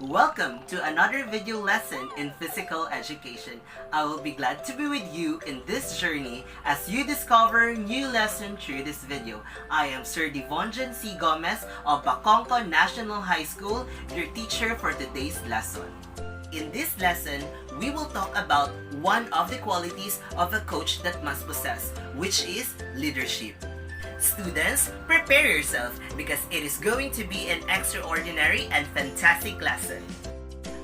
Welcome to another video lesson in physical education. I will be glad to be with you in this journey as you discover new lesson through this video. I am Sir Devonjan C. Gomez of Bacongco National High School, your teacher for today's lesson. In this lesson, we will talk about one of the qualities of a coach that must possess, which is leadership. Students, prepare yourself because it is going to be an extraordinary and fantastic lesson.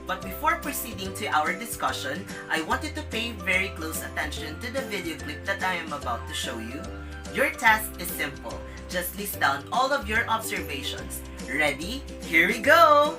But before proceeding to our discussion, I want you to pay very close attention to the video clip that I am about to show you. Your task is simple. Just list down all of your observations. Ready? Here we go!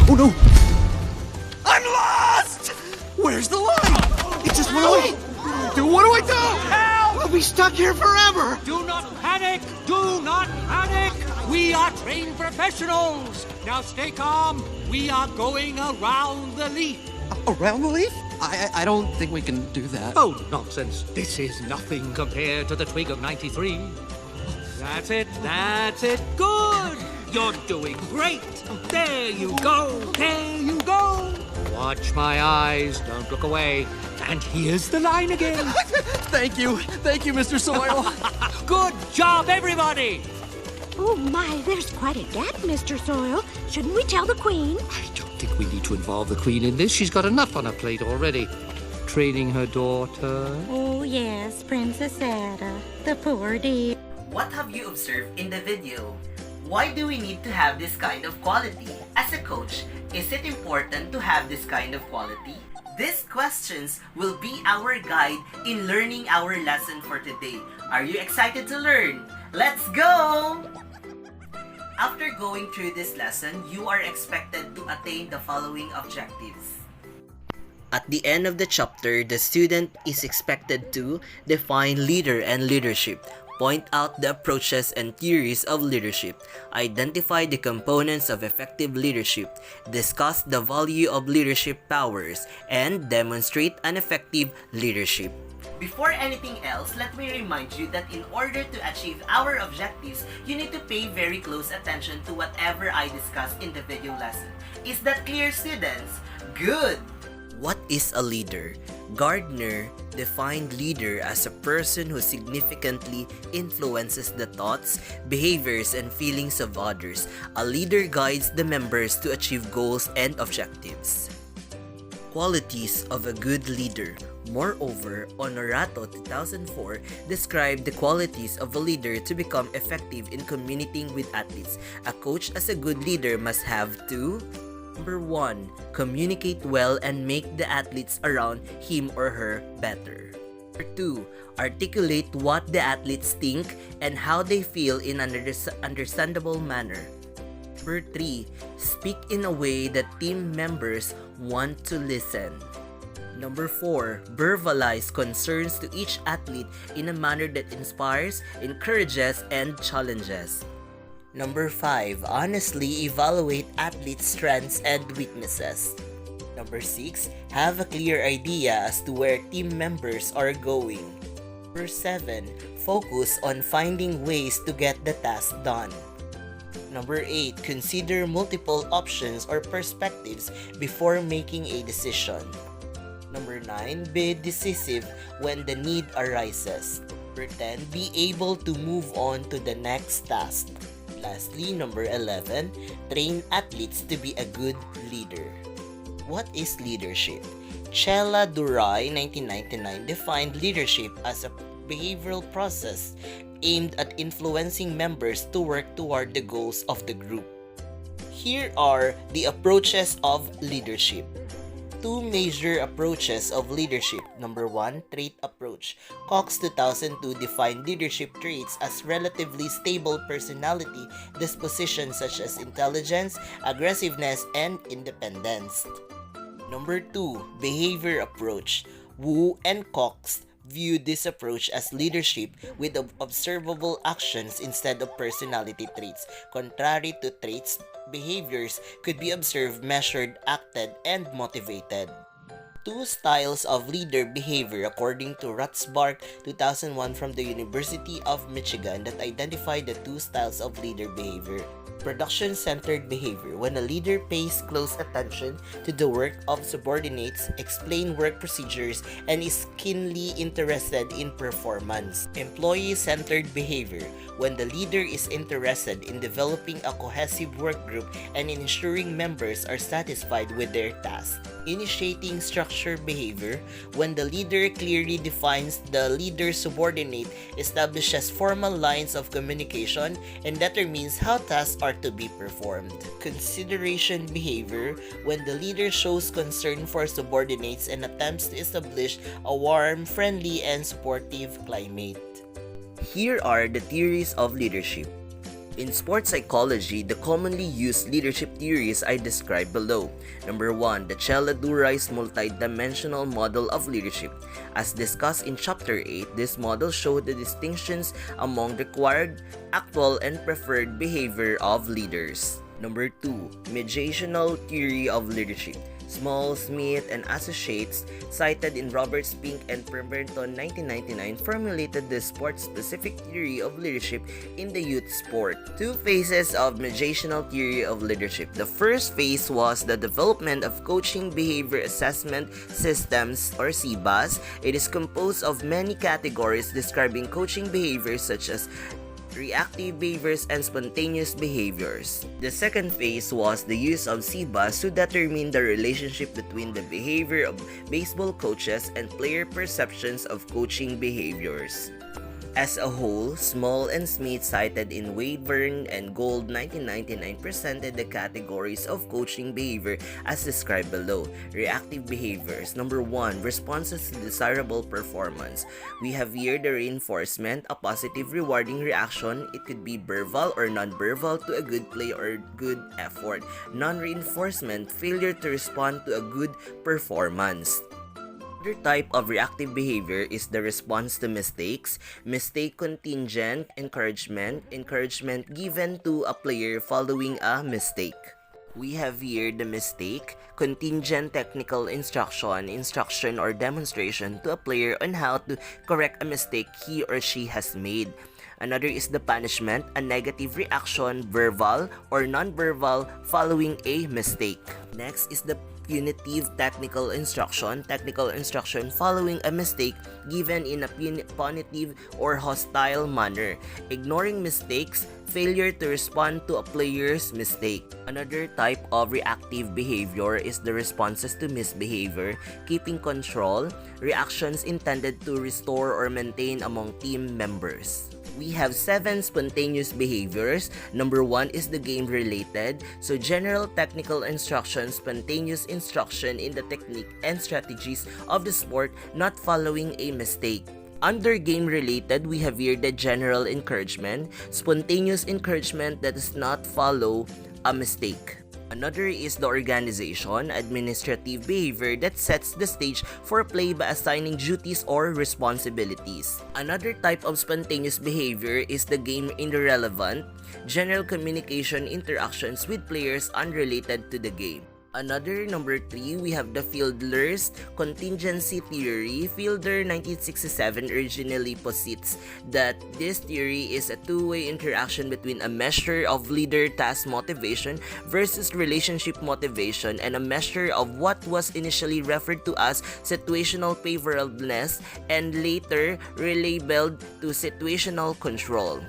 Oh no! I'm lost! Where's the line? It just went away! What do I do? Help! We'll be stuck here forever! Do not panic! Do not panic! We are trained professionals! Now stay calm. We are going around the leaf. Around the leaf? I don't think we can do that. Oh, nonsense. This is nothing compared to the twig of 93. That's it. That's it. Good! You're doing great! There you go! There you go! Watch my eyes. Don't look away. And here's the line again. Thank you, Mr. Soil. Good job, everybody! Oh my, there's quite a gap, Mr. Soil. Shouldn't we tell the Queen? I don't think we need to involve the Queen in this. She's got enough on her plate already. Training her daughter. Oh yes, Princess Ada, the poor dear. What have you observed in the video? Why do we need to have this kind of quality? As a coach, is it important to have this kind of quality? These questions will be our guide in learning our lesson for today. Are you excited to learn? Let's go! After going through this lesson, you are expected to attain the following objectives. At the end of the chapter, the student is expected to define leader and leadership, point out the approaches and theories of leadership, identify the components of effective leadership, discuss the value of leadership powers, and demonstrate an effective leadership. Before anything else, let me remind you that in order to achieve our objectives, you need to pay very close attention to whatever I discuss in the video lesson. Is that clear, students? Good! What is a leader? Gardner defined leader as a person who significantly influences the thoughts, behaviors, and feelings of others. A leader guides the members to achieve goals and objectives. Qualities of a good leader. Moreover, Honorato 2004 described the qualities of a leader to become effective in communicating with athletes. A coach as a good leader must have to: Number 1. Communicate well and make the athletes around him or her better. Number 2. Articulate what the athletes think and how they feel in an understandable manner. Number 3. Speak in a way that team members want to listen. Number 4. Verbalize concerns to each athlete in a manner that inspires, encourages, and challenges. Number 5. Honestly evaluate athletes' strengths and weaknesses. Number 6. Have a clear idea as to where team members are going. Number 7. Focus on finding ways to get the task done. Number 8. Consider multiple options or perspectives before making a decision. Number 9. Be decisive when the need arises. Number 10. Be able to move on to the next task. Lastly, number 11, train athletes to be a good leader. What is leadership? Chela Durai, 1999, defined leadership as a behavioral process aimed at influencing members to work toward the goals of the group. Here are the approaches of leadership. Two major approaches of leadership. Number 1, trait approach. Cox 2002 defined leadership traits as relatively stable personality dispositions such as intelligence, aggressiveness, and independence. Number 2, behavior approach. Wu and Cox viewed this approach as leadership with observable actions instead of personality traits. Contrary to traits, behaviors could be observed, measured, acted, and motivated. Two styles of leader behavior according to Ratzbark 2001 from the University of Michigan that identify the two styles of leader behavior. Production-centered behavior, when a leader pays close attention to the work of subordinates, explain work procedures, and is keenly interested in performance. Employee-centered behavior, when the leader is interested in developing a cohesive work group and in ensuring members are satisfied with their tasks. Initiating structured behavior, when the leader clearly defines the leader's subordinate, establishes formal lines of communication, and determines how tasks are to be performed. Consideration behavior, when the leader shows concern for subordinates and attempts to establish a warm, friendly, and supportive climate. Here are the theories of leadership. In sports psychology, the commonly used leadership theories I described below. Number 1, the Cheladuri's multidimensional model of leadership. As discussed in Chapter 8, this model showed the distinctions among required, actual, and preferred behavior of leaders. Number 2, mediational theory of leadership. Small, Smith, and Associates, cited in Robert Spink and Pemberton 1999, formulated the sport-specific theory of leadership in the youth sport. Two phases of mediational theory of leadership. The first phase was the development of coaching behavior assessment systems, or CBAS. It is composed of many categories describing coaching behaviors such as reactive behaviors and spontaneous behaviors. The second phase was the use of CBAS to determine the relationship between the behavior of baseball coaches and player perceptions of coaching behaviors. As a whole, Small and Smith, cited in Wayburn and Gold 1999, presented the categories of coaching behavior as described below. Reactive behaviors. Number 1, responses to desirable performance. We have here the reinforcement, a positive rewarding reaction. It could be verbal or non-verbal to a good play or good effort. Non-reinforcement, failure to respond to a good performance. Another type of reactive behavior is the response to mistakes. Mistake contingent, encouragement given to a player following a mistake. We have here the mistake, contingent technical instruction or demonstration to a player on how to correct a mistake he or she has made. Another is the punishment, a negative reaction, verbal or non-verbal, following a mistake. Next is the punitive technical instruction following a mistake given in a punitive or hostile manner. Ignoring mistakes, failure to respond to a player's mistake. Another type of reactive behavior is the responses to misbehavior, keeping control, reactions intended to restore or maintain among team members. We have 7 spontaneous behaviors. Number 1 is the game related. So general technical instruction, spontaneous instruction in the technique and strategies of the sport, not following a mistake. Under game related, we have here the general encouragement, spontaneous encouragement that does not follow a mistake. Another is the organization, administrative behavior that sets the stage for play by assigning duties or responsibilities. Another type of spontaneous behavior is the game irrelevant, general communication interactions with players unrelated to the game. Another, number 3, we have the Fiedler's contingency theory. Fiedler 1967 originally posits that this theory is a two-way interaction between a measure of leader task motivation versus relationship motivation and a measure of what was initially referred to as situational favorableness and later relabeled to situational control.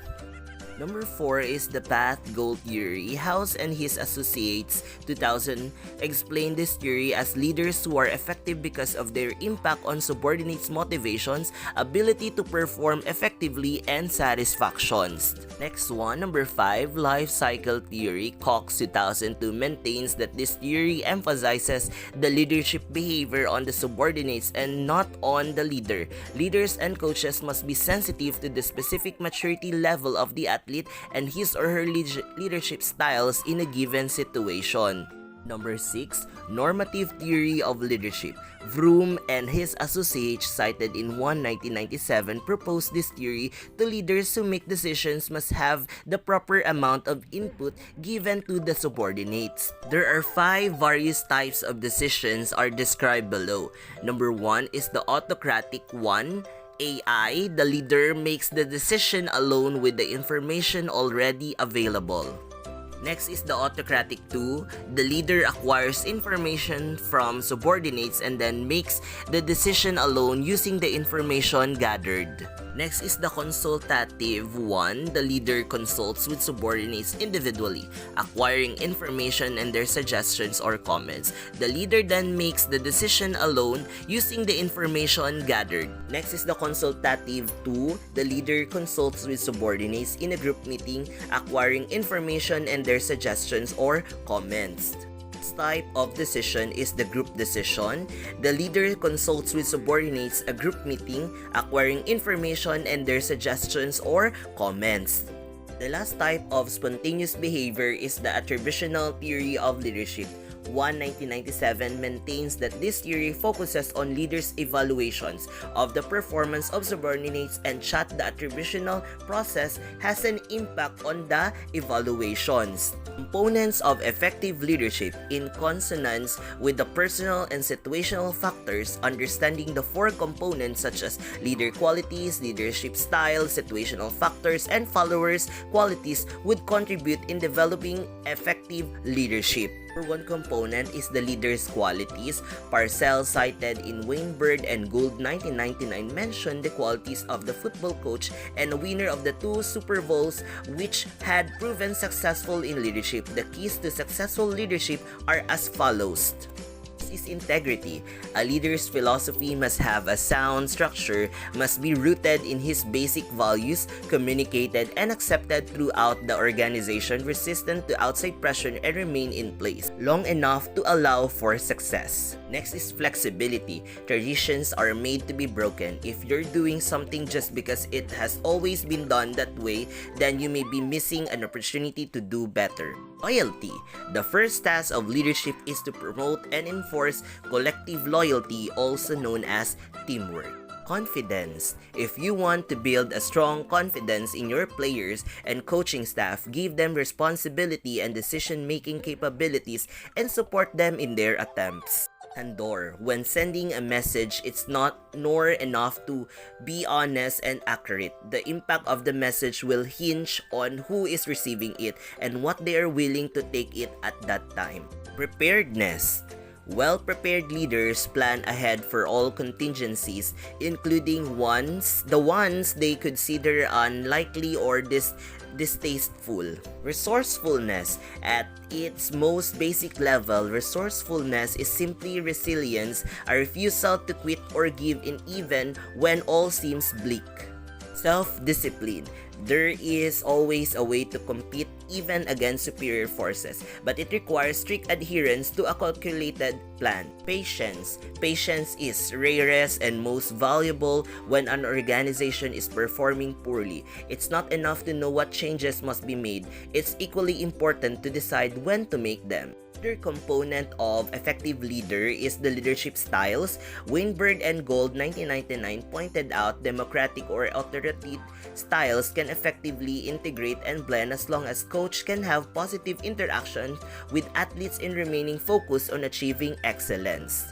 Number 4 is the path goal theory. House and his associates 2000 explain this theory as leaders who are effective because of their impact on subordinates' motivations, ability to perform effectively, and satisfactions. Next one, number 5, life cycle theory. Cox 2002 maintains that this theory emphasizes the leadership behavior on the subordinates and not on the leader. Leaders and coaches must be sensitive to the specific maturity level of the athlete and his or her leadership styles in a given situation. Number 6, normative theory of leadership. Vroom and his associates, cited in 1997, proposed this theory to leaders who make decisions must have the proper amount of input given to the subordinates. There are 5 various types of decisions are described below. Number 1 is the autocratic one. AI, the leader makes the decision alone with the information already available. Next is the autocratic 2. The leader acquires information from subordinates and then makes the decision alone using the information gathered. Next is the consultative 1. The leader consults with subordinates individually, acquiring information and their suggestions or comments. The leader then makes the decision alone using the information gathered. Next is the consultative 2. The leader consults with subordinates in a group meeting, acquiring information and their suggestions or comments. Type of decision is the group decision. The leader consults with subordinates a group meeting, acquiring information and their suggestions or comments. The last type of spontaneous behavior is the attributional theory of leadership. 1997 maintains that this theory focuses on leaders' evaluations of the performance of subordinates and that the attributional process has an impact on the evaluations. Components of effective leadership in consonance with the personal and situational factors, understanding the 4 components such as leader qualities, leadership style, situational factors, and followers qualities would contribute in developing effective leadership. One component is the leader's qualities. Parcells, cited in Weinberg and Gould 1999, mentioned the qualities of the football coach and a winner of the 2 Super Bowls which had proven successful in leadership. The keys to successful leadership are as follows. Is integrity. A leader's philosophy must have a sound structure, must be rooted in his basic values, communicated and accepted throughout the organization, resistant to outside pressure and remain in place long enough to allow for success. Next is flexibility. Traditions are made to be broken. If you're doing something just because it has always been done that way, then you may be missing an opportunity to do better. Loyalty. The first task of leadership is to promote and enforce collective loyalty, also known as teamwork. Confidence. If you want to build a strong confidence in your players and coaching staff, give them responsibility and decision-making capabilities and support them in their attempts. Candor. When sending a message, it's not nor enough to be honest and accurate. The impact of the message will hinge on who is receiving it and what they are willing to take it at that time. Preparedness. Well-prepared leaders plan ahead for all contingencies, including the ones they consider unlikely or distasteful. Resourcefulness. At its most basic level, resourcefulness is simply resilience, a refusal to quit or give in even when all seems bleak. Self-discipline. There is always a way to compete even against superior forces, but it requires strict adherence to a calculated plan. Patience. Patience is rarest and most valuable when an organization is performing poorly. It's not enough to know what changes must be made. It's equally important to decide when to make them. Another component of effective leader is the leadership styles. Weinberg and Gould 1999 pointed out democratic or authoritative styles can effectively integrate and blend as long as coach can have positive interaction with athletes in remaining focused on achieving excellence.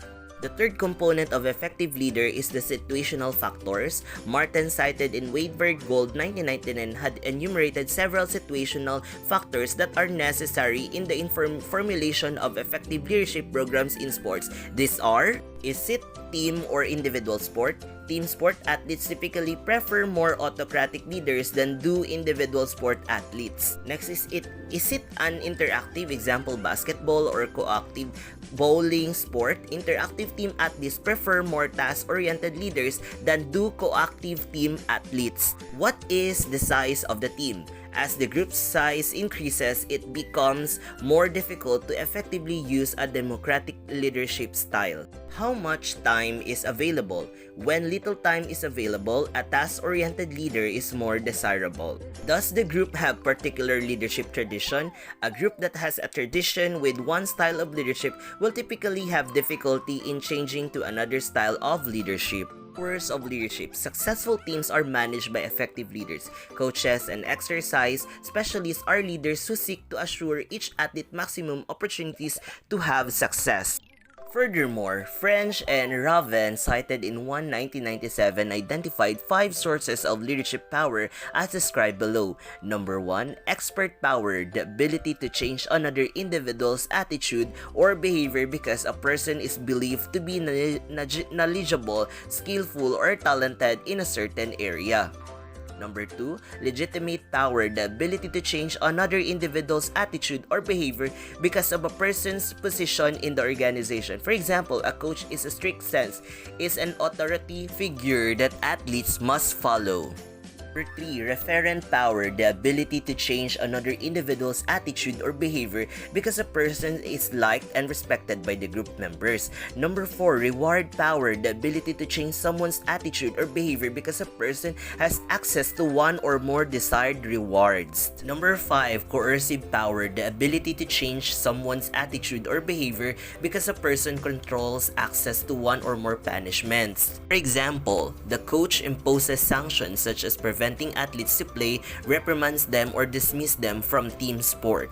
The third component of effective leader is the situational factors. Martin, cited in Weinberg Gould 1999, had enumerated several situational factors that are necessary in the formulation of effective leadership programs in sports. These are: is it team or individual sport? Team sport athletes typically prefer more autocratic leaders than do individual sport athletes. Next is it an interactive, example basketball, or coactive bowling sport? Interactive team athletes prefer more task-oriented leaders than do coactive team athletes. What is the size of the team? As the group size increases, it becomes more difficult to effectively use a democratic leadership style. How much time is available? When little time is available, a task-oriented leader is more desirable. Does the group have particular leadership tradition? A group that has a tradition with one style of leadership will typically have difficulty in changing to another style of leadership. Powers of leadership. Successful teams are managed by effective leaders. Coaches and exercise specialists are leaders who seek to assure each athlete maximum opportunities to have success. Furthermore, French and Raven, cited in 1997, identified 5 sources of leadership power as described below. Number 1, expert power, the ability to change another individual's attitude or behavior because a person is believed to be knowledgeable, skillful, or talented in a certain area. Number 2, legitimate power, the ability to change another individual's attitude or behavior because of a person's position in the organization. For example, a coach in a strict sense is an authority figure that athletes must follow. Number 3, referent power, the ability to change another individual's attitude or behavior because a person is liked and respected by the group members. Number 4, reward power, the ability to change someone's attitude or behavior because a person has access to one or more desired rewards. Number 5, coercive power, the ability to change someone's attitude or behavior because a person controls access to one or more punishments. For example, the coach imposes sanctions such as preventing athletes to play, reprimands them, or dismiss them from team sport.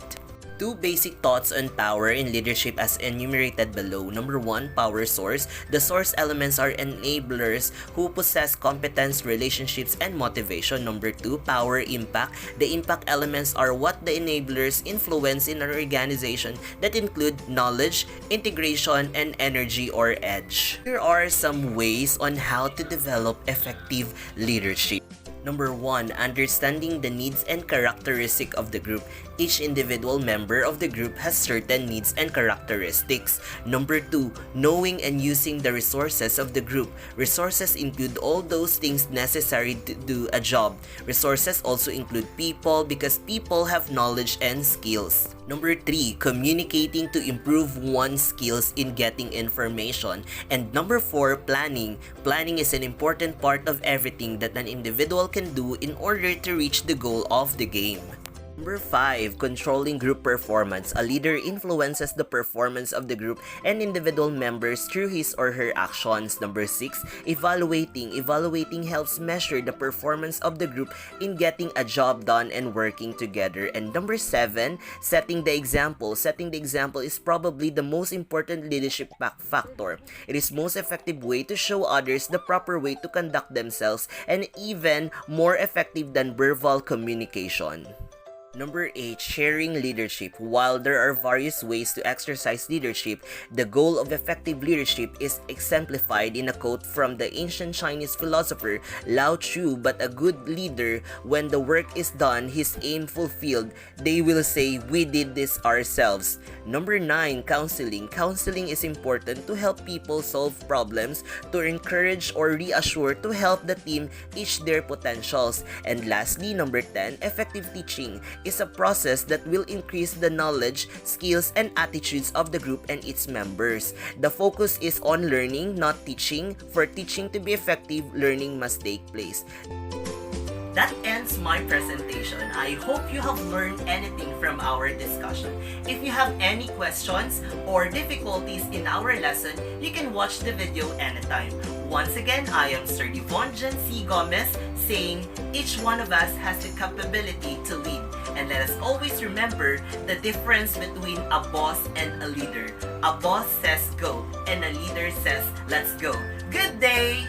2 basic thoughts on power in leadership as enumerated below. Number 1, power source. The source elements are enablers who possess competence, relationships, and motivation. Number 2, power impact. The impact elements are what the enablers influence in an organization that include knowledge, integration, and energy or edge. Here are some ways on how to develop effective leadership. Number 1, understanding the needs and characteristic of the group. Each individual member of the group has certain needs and characteristics. Number 2, knowing and using the resources of the group. Resources include all those things necessary to do a job. Resources also include people because people have knowledge and skills. Number 3, communicating to improve one's skills in getting information. And number 4, planning. Planning is an important part of everything that an individual can do in order to reach the goal of the game. Number 5, controlling group performance. A leader influences the performance of the group and individual members through his or her actions. Number 6, evaluating. Evaluating helps measure the performance of the group in getting a job done and working together. And number 7, setting the example. Setting the example is probably the most important leadership factor. It is most effective way to show others the proper way to conduct themselves and even more effective than verbal communication. Number 8, sharing leadership. While there are various ways to exercise leadership, the goal of effective leadership is exemplified in a quote from the ancient Chinese philosopher Lao Tzu, but a good leader, when the work is done, his aim fulfilled, they will say, "We did this ourselves." Number 9, counseling. Counseling is important to help people solve problems, to encourage or reassure, to help the team reach their potentials. And lastly, number 10, effective teaching is a process that will increase the knowledge, skills, and attitudes of the group and its members. The focus is on learning, not teaching. For teaching to be effective, learning must take place. That ends my presentation. I hope you have learned anything from our discussion. If you have any questions or difficulties in our lesson, you can watch the video anytime. Once again, I am Sir Devonjan C. Gomez saying each one of us has the capability to lead. And let us always remember the difference between a boss and a leader. A boss says go, and a leader says let's go. Good day!